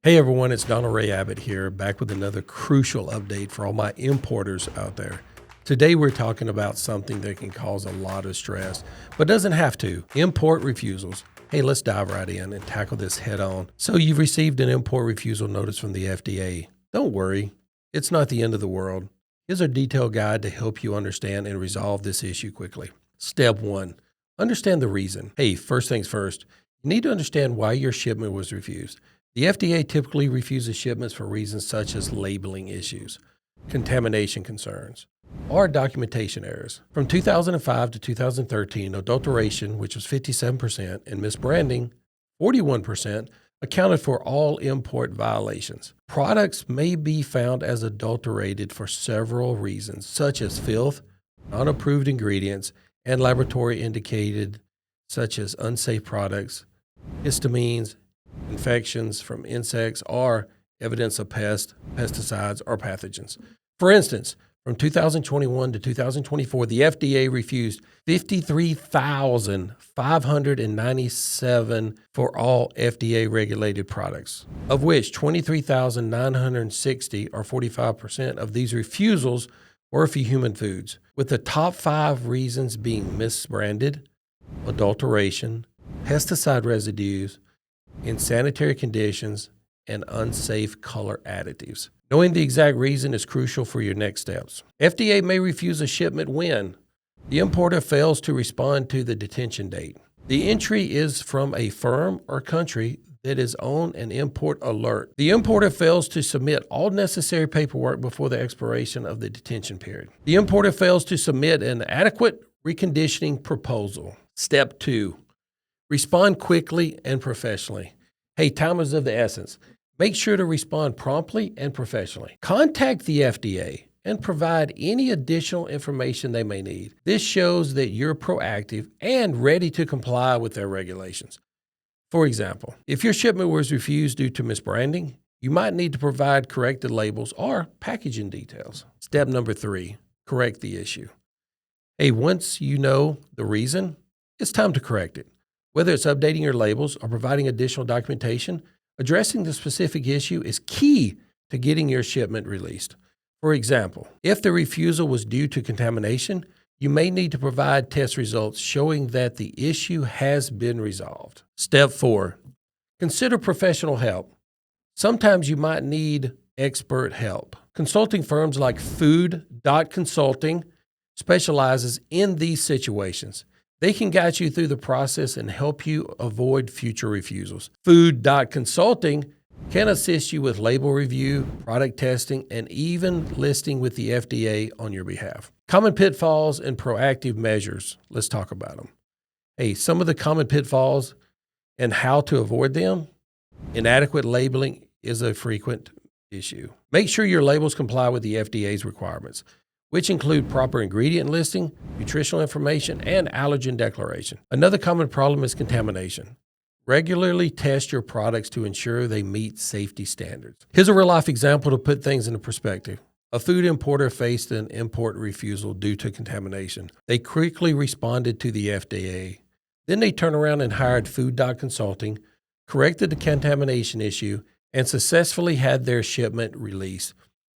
Hey everyone, it's Ray Abbott here, back with another crucial update for all my importers out there. Today we're talking about something that can cause a lot of stress, but doesn't have to: import refusals. Hey, let's dive right in and tackle this head on. So you've received an import refusal notice from the FDA. Don't worry, it's not the end of the world. Here's a detailed guide to help you understand and resolve this issue quickly. Step 1, understand the reason. Hey, first things first, you need to understand why your shipment was refused. The FDA typically refuses shipments for reasons such as labeling issues, contamination concerns, or documentation errors. From 2005 to 2013, adulteration, which was 57%, and misbranding, 41%, accounted for all import violations. Products may be found as adulterated for several reasons, such as filth, unapproved ingredients, and laboratory indicated, such as unsafe products, histamines, infections from insects, or evidence of pests, pesticides, or pathogens. For instance, from 2021 to 2024, the FDA refused 53,597 for all FDA-regulated products, of which 23,960, or 45% of these refusals, were for human foods, with the top 5 reasons being misbranded, adulteration, pesticide residues, insanitary conditions, and unsafe color additives. Knowing the exact reason is crucial for your next steps. FDA may refuse a shipment when the importer fails to respond to the detention date. The entry is from a firm or country that is on an import alert. The importer fails to submit all necessary paperwork before the expiration of the detention period. The importer fails to submit an adequate reconditioning proposal. Step 2. Respond quickly and professionally. Hey, time is of the essence. Make sure to respond promptly and professionally. Contact the FDA and provide any additional information they may need. This shows that you're proactive and ready to comply with their regulations. For example, if your shipment was refused due to misbranding, you might need to provide corrected labels or packaging details. Step number 3, correct the issue. Hey, once you know the reason, it's time to correct it. Whether it's updating your labels or providing additional documentation, addressing the specific issue is key to getting your shipment released. For example, if the refusal was due to contamination, you may need to provide test results showing that the issue has been resolved. Step 4, consider professional help. Sometimes you might need expert help. Consulting firms like Food.Consulting specializes in these situations. They can guide you through the process and help you avoid future refusals. Food.Consulting can assist you with label review, product testing, and even listing with the FDA on your behalf. Common pitfalls and proactive measures. Let's talk about them. Hey, some of the common pitfalls and how to avoid them. Inadequate labeling is a frequent issue. Make sure your labels comply with the FDA's requirements, which include proper ingredient listing, nutritional information, and allergen declaration. Another common problem is contamination. Regularly test your products to ensure they meet safety standards. Here's a real-life example to put things into perspective. A food importer faced an import refusal due to contamination. They quickly responded to the FDA. Then they turned around and hired Food.Consulting, corrected the contamination issue, and successfully had their shipment released.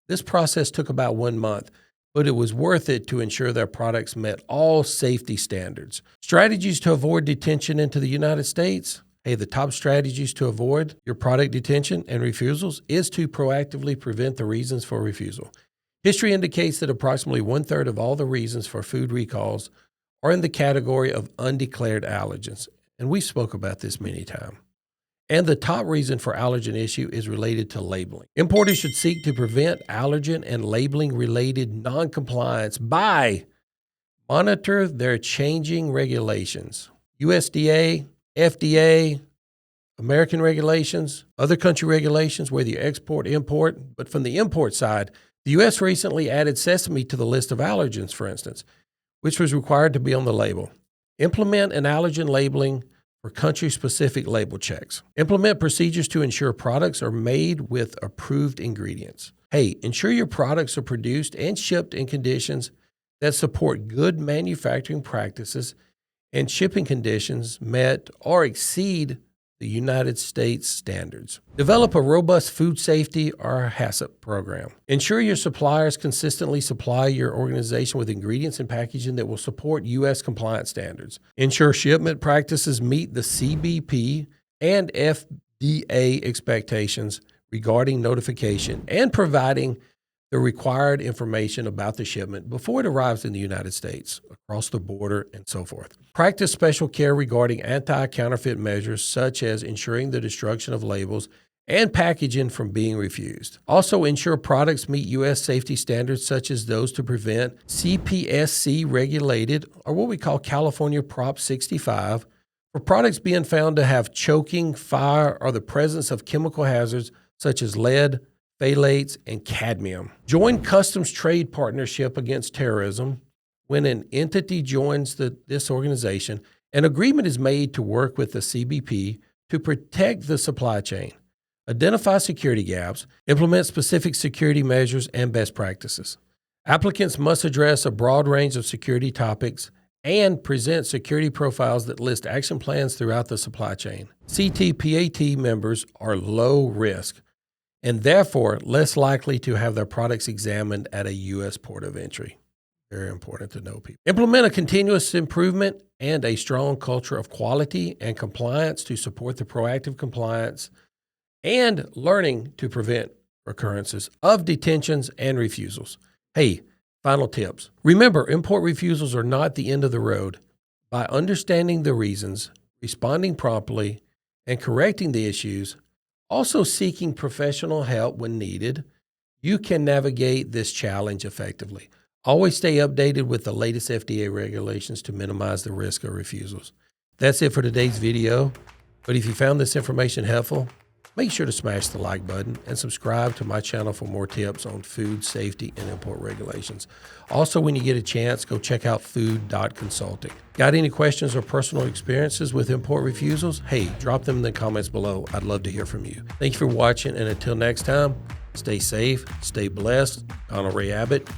This process took about 1 month, but it was worth it to ensure their products met all safety standards. Strategies to avoid detention into the United States. Hey, the top strategies to avoid your product detention and refusals is to proactively prevent the reasons for refusal. History indicates that approximately 1/3 of all the reasons for food recalls are in the category of undeclared allergens, and we spoke about this many times. And the top reason for allergen issue is related to labeling. Importers should seek to prevent allergen and labeling-related noncompliance by monitor their changing regulations. USDA, FDA, American regulations, other country regulations, whether you export, import. But from the import side, the U.S. recently added sesame to the list of allergens, for instance, which was required to be on the label. Implement an allergen labeling for country-specific label checks. Implement procedures to ensure products are made with approved ingredients. Hey, ensure your products are produced and shipped in conditions that support good manufacturing practices and shipping conditions met or exceed the United States standards. Develop a robust food safety or HACCP program. Ensure your suppliers consistently supply your organization with ingredients and packaging that will support U.S. compliance standards. Ensure shipment practices meet the CBP and FDA expectations regarding notification and providing the required information about the shipment before it arrives in the United States, across the border, and so forth. Practice special care regarding anti-counterfeit measures such as ensuring the destruction of labels and packaging from being refused. Also, ensure products meet U.S. safety standards such as those to prevent CPSC regulated, or what we call California Prop 65, for products being found to have choking, fire, or the presence of chemical hazards such as lead, phthalates, and cadmium. Join Customs Trade Partnership Against Terrorism. When an entity joins this organization, an agreement is made to work with the CBP to protect the supply chain, identify security gaps, implement specific security measures and best practices. Applicants must address a broad range of security topics and present security profiles that list action plans throughout the supply chain. CTPAT members are low risk and therefore less likely to have their products examined at a U.S. port of entry. Very important to know, people. Implement a continuous improvement and a strong culture of quality and compliance to support the proactive compliance and learning to prevent occurrences of detentions and refusals. Hey, final tips. Remember, import refusals are not the end of the road. By understanding the reasons, responding promptly, and correcting the issues, also seeking professional help when needed, you can navigate this challenge effectively. Always stay updated with the latest FDA regulations to minimize the risk of refusals. That's it for today's video. But if you found this information helpful, make sure to smash the like button and subscribe to my channel for more tips on food safety and import regulations. Also, when you get a chance, go check out food.consulting. Got any questions or personal experiences with import refusals? Hey, drop them in the comments below. I'd love to hear from you. Thank you for watching, and until next time, stay safe, stay blessed. Ray Abbott,